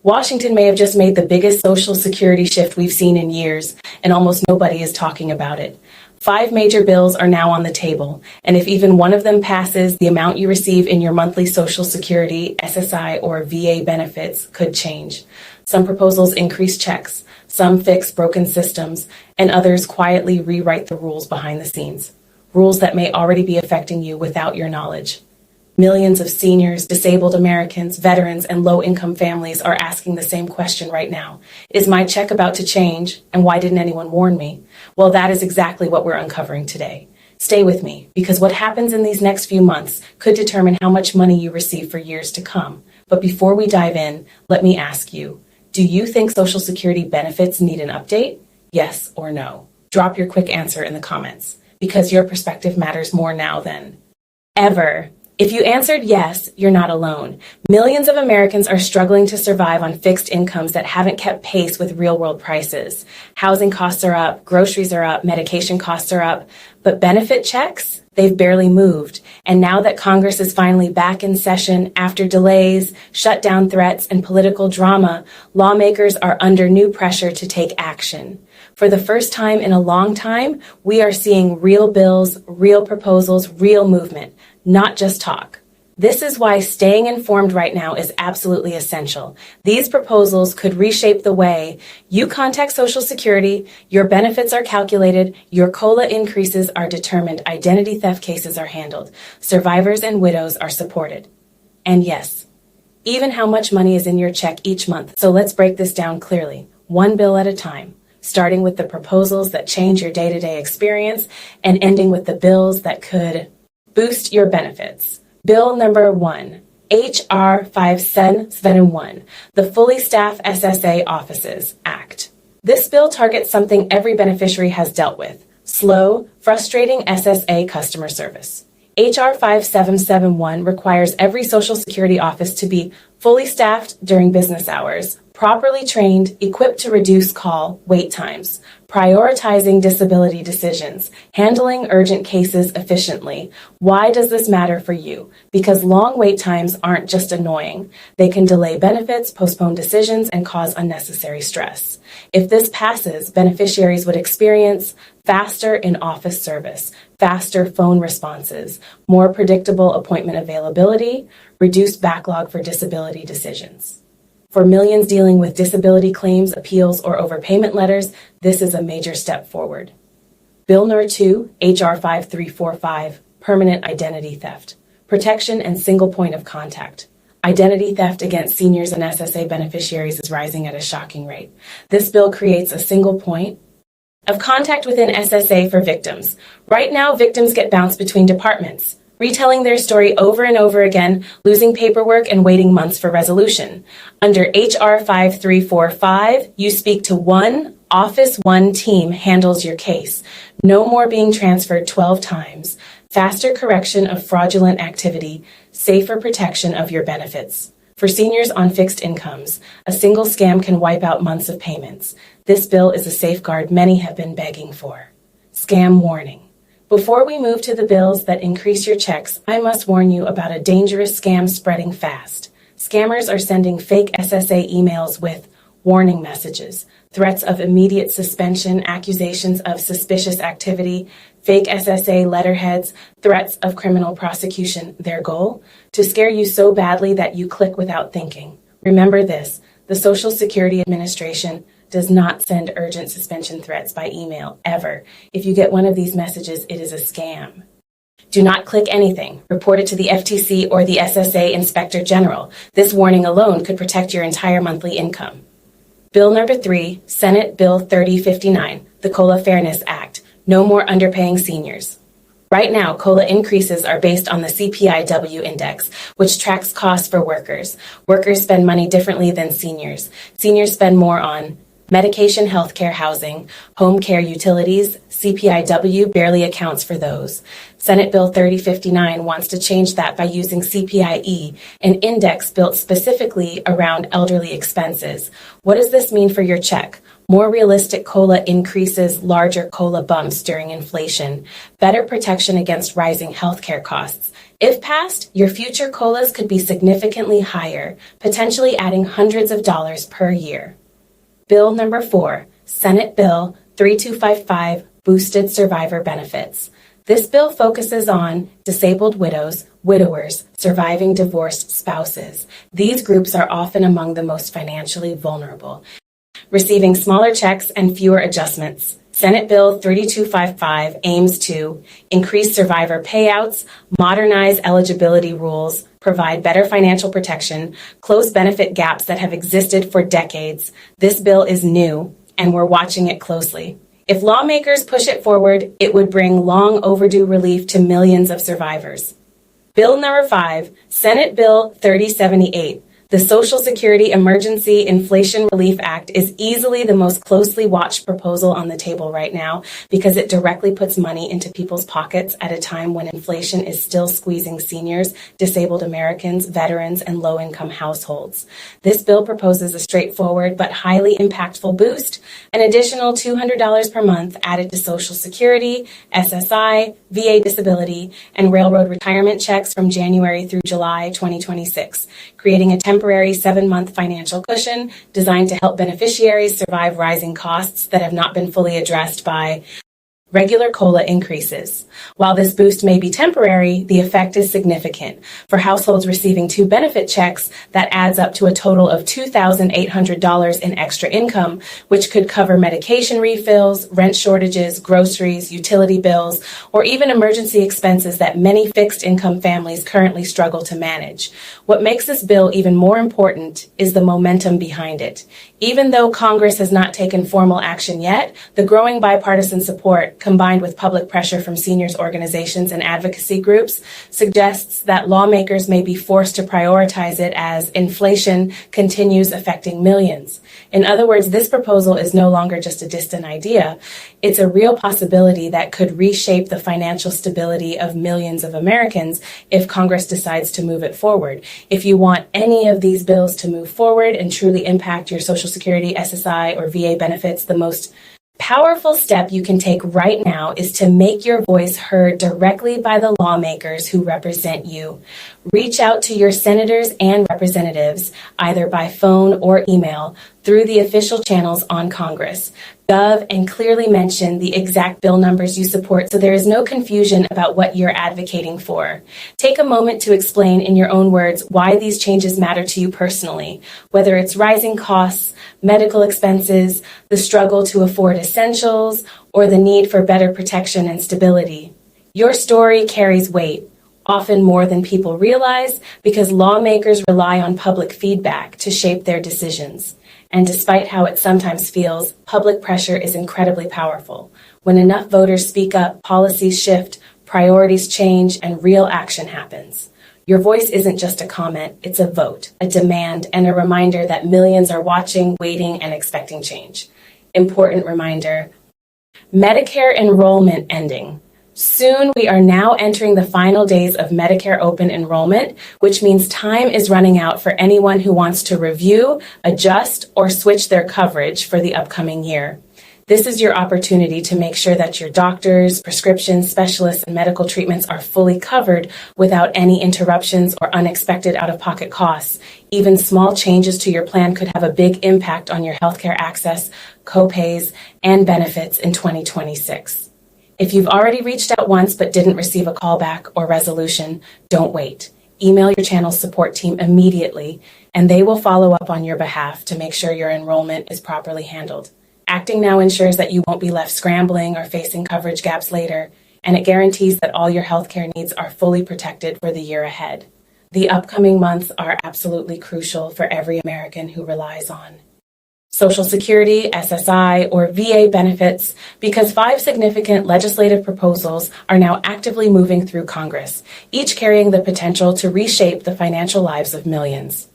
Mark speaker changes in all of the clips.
Speaker 1: Washington may have just made the biggest Social Security shift we've seen in years, and almost nobody is talking about it. 5 major bills are now on the table, and if even one of them passes, the amount you receive in your monthly Social Security, SSI, or VA benefits could change. Some proposals increase checks, some fix broken systems, and others quietly rewrite the rules behind the scenes. Rules that may already be affecting you without your knowledge. Millions of seniors, disabled Americans, veterans, and low-income families are asking the same question right now. Is my check about to change, and why didn't anyone warn me? Well, that is exactly what we're uncovering today. Stay with me, because what happens in these next few months could determine how much money you receive for years to come. But before we dive in, let me ask you, do you think Social Security benefits need an update? Yes or no? Drop your quick answer in the comments, because your perspective matters more now than ever. If you answered yes, you're not alone. Millions of Americans are struggling to survive on fixed incomes that haven't kept pace with real-world prices. Housing costs are up, groceries are up, medication costs are up, but benefit checks? They've barely moved. And now that Congress is finally back in session after delays, shutdown threats, and political drama, lawmakers are under new pressure to take action. For the first time in a long time, we are seeing real bills, real proposals, real movement, not just talk. This is why staying informed right now is absolutely essential. These proposals could reshape the way you contact Social Security, your benefits are calculated, your COLA increases are determined, identity theft cases are handled, survivors and widows are supported. And yes, even how much money is in your check each month. So let's break this down clearly, one bill at a time, starting with the proposals that change your day-to-day experience and ending with the bills that could boost your benefits. Bill number 1, H.R. 5771, the Fully Staffed SSA Offices Act. This bill targets something every beneficiary has dealt with: slow, frustrating SSA customer service. H.R. 5771 requires every Social Security office to be fully staffed during business hours, properly trained, equipped to reduce call wait times, prioritizing disability decisions, handling urgent cases efficiently. Why does this matter for you? Because long wait times aren't just annoying. They can delay benefits, postpone decisions, and cause unnecessary stress. If this passes, beneficiaries would experience faster in-office service, faster phone responses, more predictable appointment availability, reduced backlog for disability decisions. For millions dealing with disability claims, appeals, or overpayment letters, this is a major step forward. Bill number 2, H.R. 5345, Permanent Identity Theft, Protection and Single Point of Contact. Identity theft against seniors and SSA beneficiaries is rising at a shocking rate. This bill creates a single point of contact within SSA for victims. Right now, victims get bounced between departments, retelling their story over and over again, losing paperwork and waiting months for resolution. Under H.R. 5345, you speak to one office, one team handles your case. No more being transferred 12 times. Faster correction of fraudulent activity, safer protection of your benefits. For seniors on fixed incomes, a single scam can wipe out months of payments. This bill is a safeguard many have been begging for. Scam warning. Before we move to the bills that increase your checks, I must warn you about a dangerous scam spreading fast. Scammers are sending fake SSA emails with warning messages, threats of immediate suspension, accusations of suspicious activity, fake SSA letterheads, threats of criminal prosecution. Their goal? To scare you so badly that you click without thinking. Remember this, the Social Security Administration does not send urgent suspension threats by email, ever. If you get one of these messages, it is a scam. Do not click anything. Report it to the FTC or the SSA Inspector General. This warning alone could protect your entire monthly income. Bill number 3, Senate Bill 3059, the COLA Fairness Act. No more underpaying seniors. Right now, COLA increases are based on the CPI-W index, which tracks costs for workers. Workers spend money differently than seniors. Seniors spend more on medication, healthcare, housing, home care, utilities. CPI-W barely accounts for those. Senate Bill 3059 wants to change that by using CPI-E, an index built specifically around elderly expenses. What does this mean for your check? More realistic COLA increases, larger COLA bumps during inflation, better protection against rising healthcare costs, If passed, your future COLAs could be significantly higher, potentially adding hundreds of dollars per year. Bill number 4, Senate Bill 3255, Boosted Survivor Benefits. This bill focuses on disabled widows, widowers, surviving divorced spouses. These groups are often among the most financially vulnerable, receiving smaller checks and fewer adjustments. Senate Bill 3255 aims to increase survivor payouts, modernize eligibility rules, provide better financial protection, close benefit gaps that have existed for decades. This bill is new, and we're watching it closely. If lawmakers push it forward, it would bring long overdue relief to millions of survivors. Bill number 5, Senate Bill 3078. The Social Security Emergency Inflation Relief Act is easily the most closely watched proposal on the table right now because it directly puts money into people's pockets at a time when inflation is still squeezing seniors, disabled Americans, veterans, and low-income households. This bill proposes a straightforward but highly impactful boost, an additional $200 per month added to Social Security, SSI, VA disability, and railroad retirement checks from January through July 2026, creating a temporary 7-month financial cushion designed to help beneficiaries survive rising costs that have not been fully addressed by regular COLA increases. While this boost may be temporary, the effect is significant. For households receiving 2 benefit checks, that adds up to a total of $2,800 in extra income, which could cover medication refills, rent shortages, groceries, utility bills, or even emergency expenses that many fixed income families currently struggle to manage. What makes this bill even more important is the momentum behind it. Even though Congress has not taken formal action yet, the growing bipartisan support, combined with public pressure from seniors organizations and advocacy groups, suggests that lawmakers may be forced to prioritize it as inflation continues affecting millions. In other words, this proposal is no longer just a distant idea. It's a real possibility that could reshape the financial stability of millions of Americans if Congress decides to move it forward. If you want any of these bills to move forward and truly impact your Social Security, SSI, or VA benefits, the most powerful step you can take right now is to make your voice heard directly by the lawmakers who represent you. Reach out to your senators and representatives, either by phone or email, through the official channels on Congress. Gov and clearly mention the exact bill numbers you support so there is no confusion about what you're advocating for. Take a moment to explain in your own words why these changes matter to you personally, whether it's rising costs, medical expenses, the struggle to afford essentials, or the need for better protection and stability. Your story carries weight, often more than people realize, because lawmakers rely on public feedback to shape their decisions. And despite how it sometimes feels, public pressure is incredibly powerful. When enough voters speak up, policies shift, priorities change, and real action happens. Your voice isn't just a comment, it's a vote, a demand, and a reminder that millions are watching, waiting, and expecting change. Important reminder: Medicare enrollment ending. Soon, we are now entering the final days of Medicare open enrollment, which means time is running out for anyone who wants to review, adjust, or switch their coverage for the upcoming year. This is your opportunity to make sure that your doctors, prescriptions, specialists, and medical treatments are fully covered without any interruptions or unexpected out-of-pocket costs. Even small changes to your plan could have a big impact on your healthcare access, co-pays, and benefits in 2026. If you've already reached out once but didn't receive a callback or resolution, don't wait. Email your channel's support team immediately, and they will follow up on your behalf to make sure your enrollment is properly handled. Acting now ensures that you won't be left scrambling or facing coverage gaps later, and it guarantees that all your healthcare needs are fully protected for the year ahead. The upcoming months are absolutely crucial for every American who relies on Social Security, SSI, or VA benefits, because 5 significant legislative proposals are now actively moving through Congress, each carrying the potential to reshape the financial lives of millions.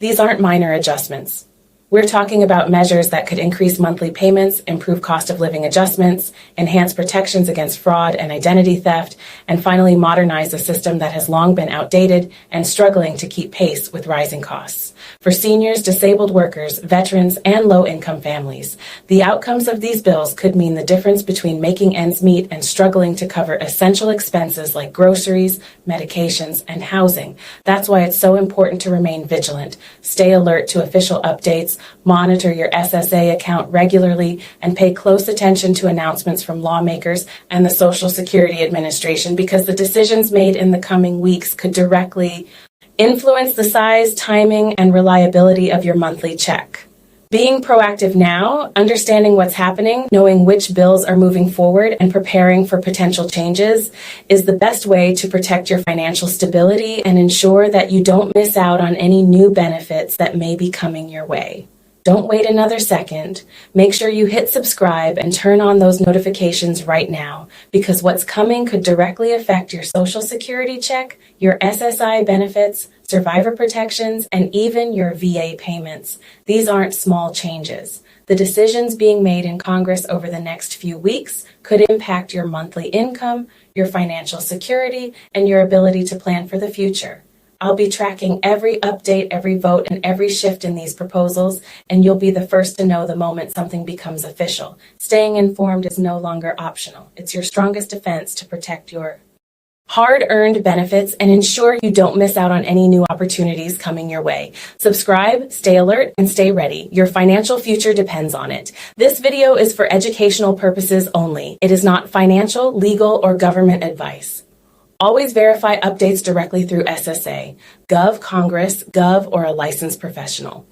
Speaker 1: These aren't minor adjustments. We're talking about measures that could increase monthly payments, improve cost of living adjustments, enhance protections against fraud and identity theft, and finally modernize a system that has long been outdated and struggling to keep pace with rising costs. For seniors, disabled workers, veterans, and low-income families, the outcomes of these bills could mean the difference between making ends meet and struggling to cover essential expenses like groceries, medications, and housing. That's why it's so important to remain vigilant, stay alert to official updates, monitor your SSA account regularly, and pay close attention to announcements from lawmakers and the Social Security Administration, because the decisions made in the coming weeks could directly influence the size, timing, and reliability of your monthly check. Being proactive now, understanding what's happening, knowing which bills are moving forward, and preparing for potential changes is the best way to protect your financial stability and ensure that you don't miss out on any new benefits that may be coming your way. Don't wait another second. Make sure you hit subscribe and turn on those notifications right now, because what's coming could directly affect your Social Security check, your SSI benefits, survivor protections, and even your VA payments. These aren't small changes. The decisions being made in Congress over the next few weeks could impact your monthly income, your financial security, and your ability to plan for the future. I'll be tracking every update, every vote, and every shift in these proposals, and you'll be the first to know the moment something becomes official. Staying informed is no longer optional. It's your strongest defense to protect your hard-earned benefits and ensure you don't miss out on any new opportunities coming your way. Subscribe, stay alert, and stay ready. Your financial future depends on it. This video is for educational purposes only. It is not financial, legal, or government advice. Always verify updates directly through SSA, Gov, Congress, Gov, or a licensed professional.